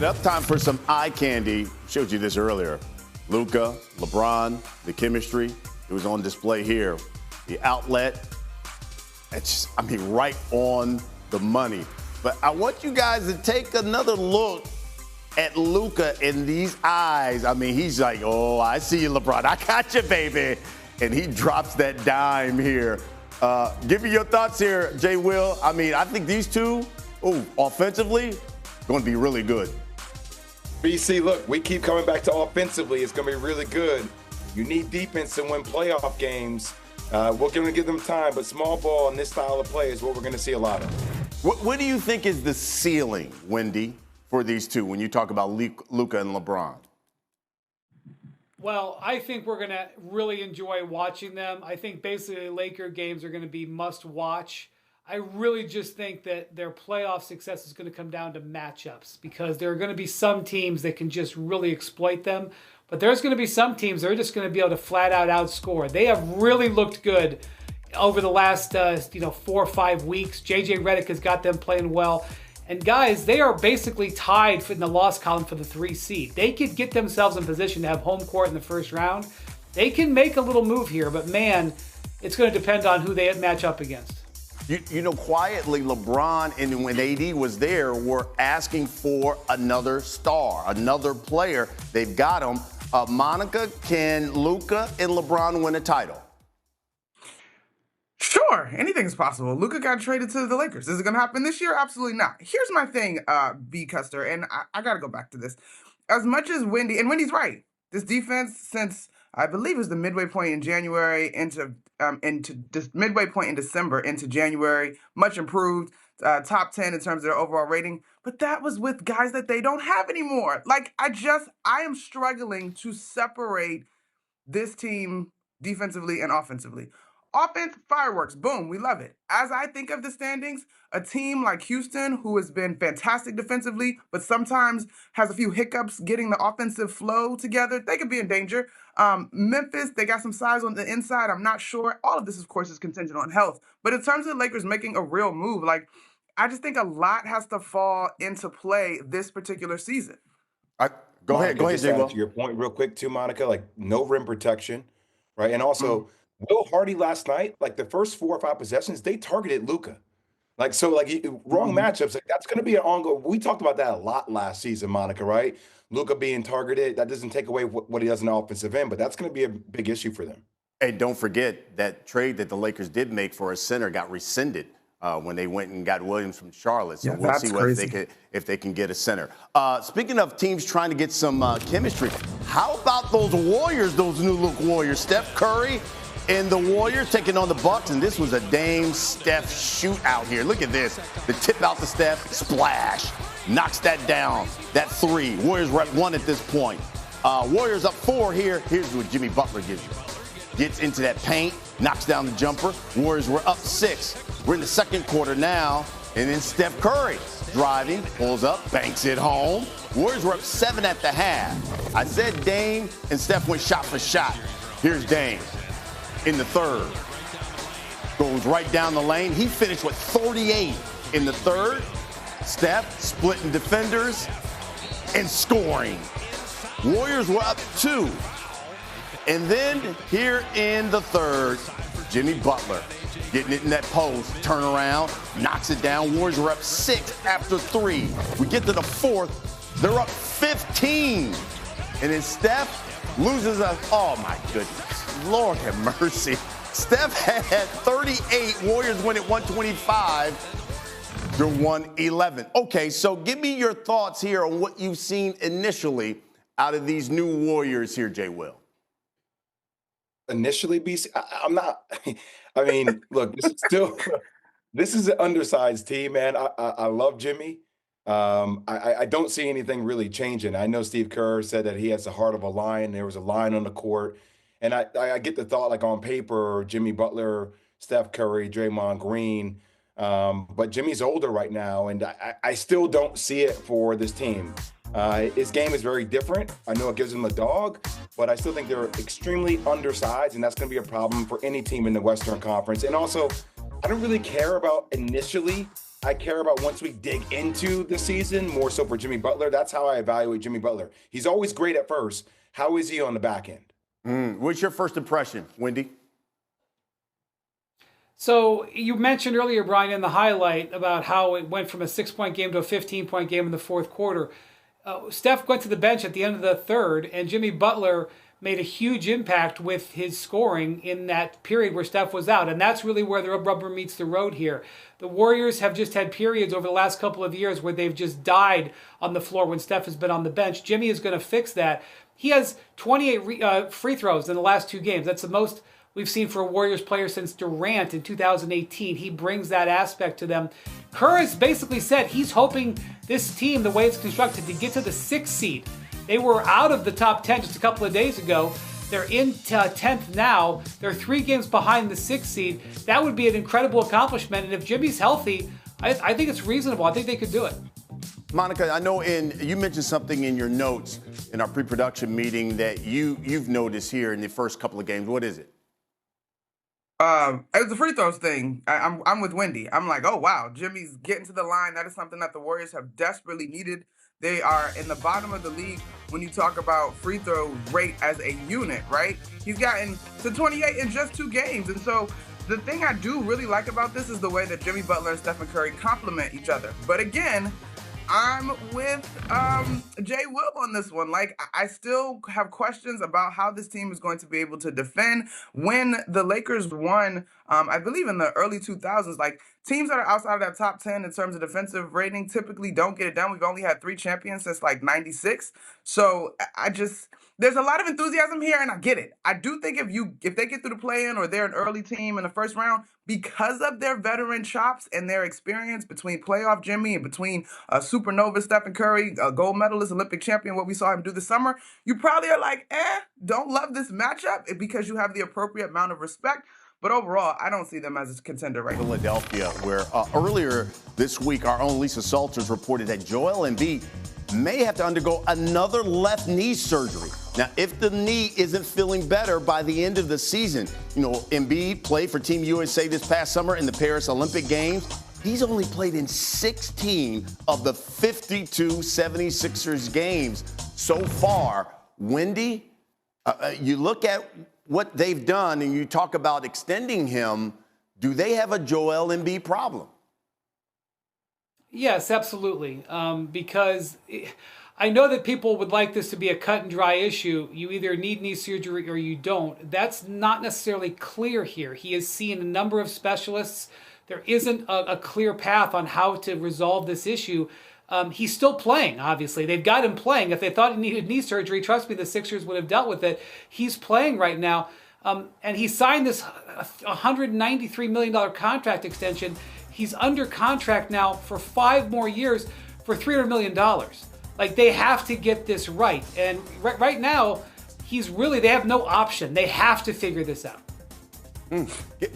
Enough time for some eye candy. Showed you this earlier. Luka, LeBron, the chemistry. It was on display here. The outlet. It's just, right on the money. But I want you guys to take another look at Luka in these eyes. He's like, oh, I see you, LeBron. I got you, baby. And he drops that dime here. Give me your thoughts here, Jay Will. I think these two, offensively, going to be really good. BC, look, we keep coming back to offensively. It's going to be really good. You need defense to win playoff games. We're going to give them time, but small ball and this style of play is what we're going to see a lot of. What do you think is the ceiling, Wendy, for these two when you talk about Luka and LeBron? Well, I think we're going to really enjoy watching them. I think basically Laker games are going to be must watch. I really just think that their playoff success is going to come down to matchups because there are going to be some teams that can just really exploit them. But there's going to be some teams that are just going to be able to flat out outscore. They have really looked good over the last 4 or 5 weeks. JJ Redick has got them playing well. And guys, they are basically tied in the loss column for the 3 seed. They could get themselves in position to have home court in the first round. They can make a little move here, but man, it's going to depend on who they match up against. Quietly, LeBron and when AD was there were asking for another star, another player. They've got him. Monica, can Luka and LeBron win a title? Sure, anything's possible. Luka got traded to the Lakers. Is it going to happen this year? Absolutely not. Here's my thing, B. Custer, and I got to go back to this. As much as Wendy's right, this defense since I believe it was the midway point in January into midway point in December into January, much improved, top 10 in terms of their overall rating. But that was with guys that they don't have anymore. I am struggling to separate this team defensively and offensively. Offense, fireworks, boom, we love it. As I think of the standings, a team like Houston, who has been fantastic defensively, but sometimes has a few hiccups getting the offensive flow together, they could be in danger. Memphis, they got some size on the inside, I'm not sure. All of this, of course, is contingent on health. But in terms of the Lakers making a real move, I just think a lot has to fall into play this particular season. Go ahead, Jay. To your point real quick, too, Monica, no rim protection, right? And also, Will Hardy last night, the first 4 or 5 possessions, they targeted Luka. Wrong matchups. That's going to be an ongoing. We talked about that a lot last season, Monica, right? Luka being targeted, that doesn't take away what he does in the offensive end, but that's going to be a big issue for them. Hey, don't forget that trade that the Lakers did make for a center got rescinded when they went and got Williams from Charlotte. So we'll see if they can get a center. Speaking of teams trying to get some chemistry, how about those Warriors, those new look Warriors? Steph Curry and the Warriors taking on the Bucks, and this was a Dame Steph shootout here. Look at this. The tip out to Steph, splash. Knocks that down. That 3. Warriors were at 1 at this point. Warriors up 4 here. Here's what Jimmy Butler gives you. Gets into that paint, knocks down the jumper. Warriors were up 6. We're in the second quarter now, and then Steph Curry driving, pulls up, banks it home. Warriors were up 7 at the half. I said Dame and Steph went shot for shot. Here's Dame in the third. Goes right down the lane. He finished with 38 in the third. Steph splitting defenders and scoring. Warriors were up 2. And then here in the third, Jimmy Butler getting it in that post, turn around, knocks it down. Warriors were up 6 after 3. We get to the fourth, they're up 15. And then Steph loses oh my goodness, Lord have mercy. Steph had 38, Warriors win at 125. They're 111. Okay, so give me your thoughts here on what you've seen initially out of these new Warriors here, Jay Will. Initially, BC, I'm not. Look, this is an undersized team, man. I love Jimmy. I don't see anything really changing. I know Steve Kerr said that he has the heart of a lion. There was a lion on the court, and I get the thought on paper, Jimmy Butler, Steph Curry, Draymond Green. But Jimmy's older right now, and I still don't see it for this team. His game is very different. I know it gives him a dog, but I still think they're extremely undersized, and that's going to be a problem for any team in the Western Conference. And also, I don't really care about initially I care about once we dig into the season, more so for Jimmy Butler. That's how I evaluate Jimmy Butler. He's always great at first. How is he on the back end? What's your first impression, Wendy? So you mentioned earlier, Brian, in the highlight about how it went from a 6-point game to a 15-point game in the fourth quarter. Steph went to the bench at the end of the third, and Jimmy Butler made a huge impact with his scoring in that period where Steph was out. And that's really where the rubber meets the road here. The Warriors have just had periods over the last couple of years where they've just died on the floor when Steph has been on the bench. Jimmy is going to fix that. He has 28 free throws in the last 2 games. That's the most we've seen for a Warriors player since Durant in 2018. He brings that aspect to them. Kerr has basically said he's hoping this team, the way it's constructed, to get to the 6th seed. They were out of the top 10 just a couple of days ago. They're in 10th now. They're 3 games behind the 6th seed. That would be an incredible accomplishment. And if Jimmy's healthy, I think it's reasonable. I think they could do it. Monica, I know you mentioned something in your notes in our pre-production meeting that you've noticed here in the first couple of games. What is it? It was the free throws thing. I'm with Wendy. I'm like, oh wow, Jimmy's getting to the line. That is something that the Warriors have desperately needed. They are in the bottom of the league when you talk about free throw rate as a unit, right? He's gotten to 28 in just 2 games. And so the thing I do really like about this is the way that Jimmy Butler and Stephen Curry complement each other. But again, I'm with Jay Will on this one. Like, I still have questions about how this team is going to be able to defend. When the Lakers won, I believe in the early 2000s, like, teams that are outside of that top 10 in terms of defensive rating typically don't get it done. We've only had 3 champions since, like, 96. So there's a lot of enthusiasm here, and I get it. I do think if they get through the play-in or they're an early team in the first round, because of their veteran chops and their experience between playoff Jimmy and between supernova Stephen Curry, a gold medalist, Olympic champion, what we saw him do this summer, you probably are like, don't love this matchup because you have the appropriate amount of respect. But overall, I don't see them as a contender right now. Philadelphia, where earlier this week, our own Lisa Salters reported that Joel Embiid may have to undergo another left knee surgery. Now, if the knee isn't feeling better by the end of the season, Embiid played for Team USA this past summer in the Paris Olympic Games. He's only played in 16 of the 52 76ers games so far. Wendy, you look at what they've done and you talk about extending him. Do they have a Joel Embiid problem? Yes, absolutely. Because I know that people would like this to be a cut and dry issue. You either need knee surgery or you don't. That's not necessarily clear here. He has seen a number of specialists. There isn't a clear path on how to resolve this issue. He's still playing, obviously. They've got him playing. If they thought he needed knee surgery, trust me, the Sixers would have dealt with it. He's playing right now. And he signed this $193 million contract extension. He's under contract now for 5 more years for $300 million. Like, they have to get this right. And right now, they have no option. They have to figure this out.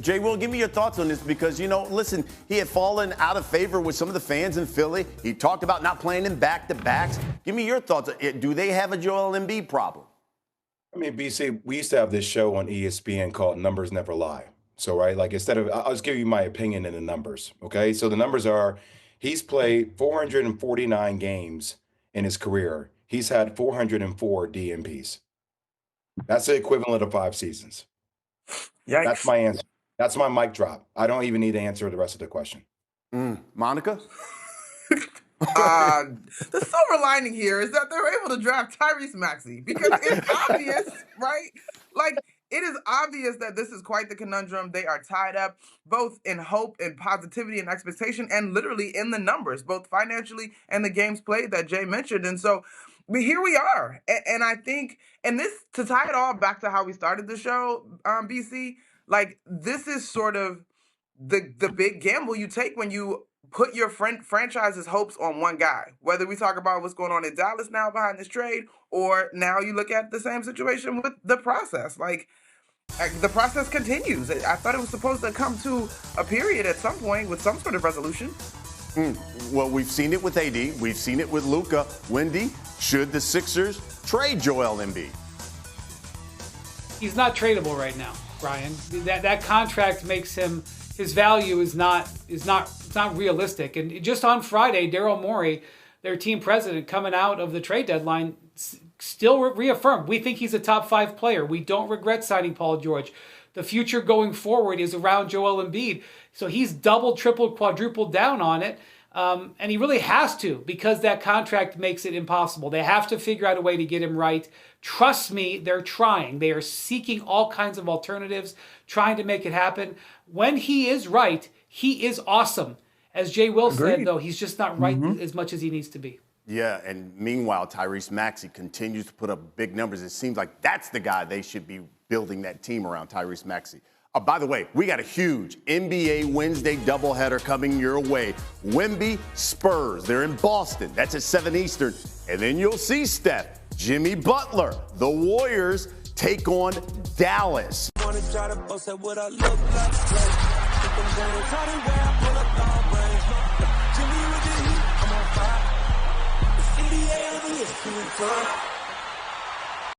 Jay Will, give me your thoughts on this because, listen, he had fallen out of favor with some of the fans in Philly. He talked about not playing in back-to-backs. Give me your thoughts. Do they have a Joel Embiid problem? I mean, BC, we used to have this show on ESPN called Numbers Never Lie. So, right, like I'll just give you my opinion in the numbers, okay? So the numbers are, he's played 449 games in his career. He's had 404 DNPs. That's the equivalent of 5 seasons. Yikes. That's my answer. That's my mic drop. I don't even need to answer the rest of the question. Monica? The silver lining here is that they're able to draft Tyrese Maxey because it's obvious, right? Like, it is obvious that this is quite the conundrum. They are tied up both in hope and positivity and expectation and literally in the numbers, both financially and the games played that Jay mentioned. And so here we are. And I think, and this, to tie it all back to how we started the show, BC, like, this is sort of the big gamble you take when you put your franchise's hopes on one guy, whether we talk about what's going on in Dallas now behind this trade, or now you look at the same situation with the process. Like, the process continues. I thought it was supposed to come to a period at some point with some sort of resolution. Well, we've seen it with AD. We've seen it with Luka. Wendy, should the Sixers trade Joel Embiid? He's not tradable right now, Brian. That contract makes him, his value is not It's not realistic. And just on Friday, Daryl Morey, their team president, coming out of the trade deadline, still reaffirmed, we think he's a top 5 player. We don't regret signing Paul George. The future going forward is around Joel Embiid. So he's doubled, tripled, quadrupled down on it. And he really has to, because that contract makes it impossible. They have to figure out a way to get him right. Trust me, they're trying. They are seeking all kinds of alternatives, trying to make it happen. When he is right, he is awesome. As Jay Will said, though, he's just not right as much as he needs to be. Yeah, and meanwhile, Tyrese Maxey continues to put up big numbers. It seems like that's the guy they should be building that team around, Tyrese Maxey. By the way, we got a huge NBA Wednesday doubleheader coming your way. Wemby Spurs, they're in Boston. That's at 7 Eastern. And then you'll see, Steph, Jimmy Butler, the Warriors take on Dallas. I'm on fire.